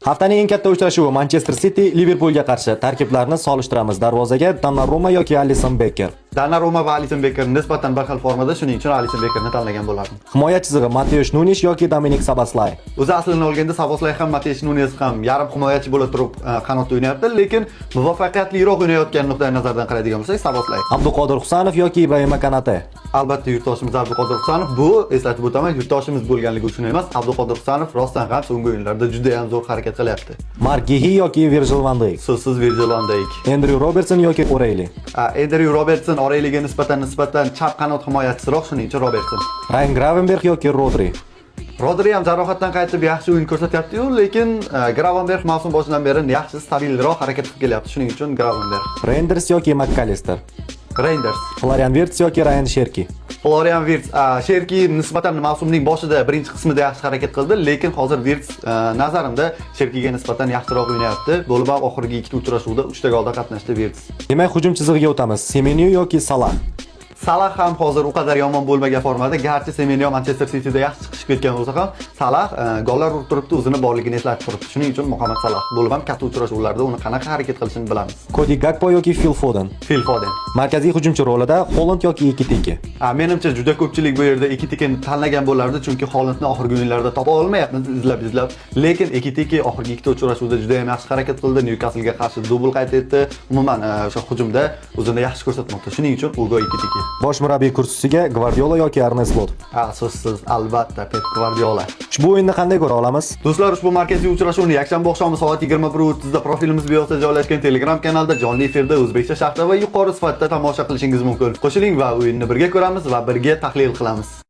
Haftaning eng katta uchrashuvi Manchester City Liverpoolga qarshi. Tarkiblarni solishtiramiz. Darvozaga Donnarumma yoki Alisson Becker. Donnarumma va Alisson Becker nisbatan bir xil formada, shuning uchun Alisson Beckerni tanlagan bo'lardim. Himoya chizig'i Mateus Nunes yoki Dominik Szoboszlai. O'zi aslini olganda Szoboszlai ham Mateus Nunes ham yarim himoyachi bo'la turib qanotda o'ynayapti, lekin muvaffaqiyatliroq o'ynayotgan nuqtai nazardan qaraydigan bo'lsak, Szoboszlai. Abduqodir Husanov yoki Ibrahim Konate. Albatta yurtdoshimiz Abduqodir Husanov. Bu eslatib o'taman, yurtdoshimiz bo'lganligi uchun emas, Abduqodir Husanov rostdan ham so'nggi o'yinlarda juda ham zo'r harakat qilyapti. Mark Gehi yoki Virgil van Dijk. So'zsiz Virgil van Dijk. Andrew Robertson yoki O'Reilly. Andrew Robertson O'Reillyga nisbatan chap qanot himoyachisiroq, shuning uchun Robertson. Ryan Gravenberch yoki Rodri. Rodri ham jarohatdan qaytib yaxshi o'yin ko'rsatyapti-yu, lekin Gravenberch mavsum boshidan beri yaxshi stabilroq harakat qilib kelyapti, shuning uchun Gravenberch. Reinders yoki McAllister. Reinders. Florian Wirtz yoki Ryan Sherki. Florian Wirtz, Sherki nisbatan mavsumning boshida birinchi qismida yaxshi harakat qildi, lekin hozir Wirtz nazarimda Sherkiga nisbatan yaxshiroq o'ynayapti. Bo'lib ham oxirgi ikkita uchrashuvda 3 ta golda qatnashdi Wirtz. Demak, hujum chizig'iga o'tamiz. Semenyo yoki Salah. Salah ham hozir u qadar yomon bo'lmagan formada, garchi Semenyo Manchester Cityda yaxshi chiqib ketgan bo'lsa ham, Salah gollar urib turibdi, o'zini borligini eslatib turibdi. Shuning uchun Muhammad Salah bo'lib ham katta uchrashuvlarda uni qanaqa harakat qilishini bilamiz. Cody Gakpo yoki Phil Foden. Phil Foden. Markaziy hujumchi rolida Holland yoki Ekitike. Menimcha juda ko'pchilik bu yerda Ekitikeni tanlagan bo'lardi, chunki Hollandni oxirgi o'yinlarda topa olmayapmiz izlab, lekin Ekitike oxirgi ikkita uchrashuvda juda ham yaxshi harakat qildi, Newcastle-ga qarshi dubl qayd etdi. Umuman o'sha hujumda o'zini yaxshi ko'rsatmoqda. Shuning uchun Ugo Ekitike. Bosh murabbiy kursisiga Guardiola yoki Arne Slot. So'zsiz albatta Pep Guardiola. Ushbu o'yinni qanday ko'ra olamiz? Do'stlar, ushbu markaziy uchrashuvni yakshanba oqshomi soat 21:30 da profilimiz buyog'ida joylashgan Telegram kanalida jonli efirda o'zbekcha sharhda va yuqori sifatda tomosha qilishingiz mumkin. Qo'shiling va o'yinni birga ko'ramiz va birga tahlil qilamiz.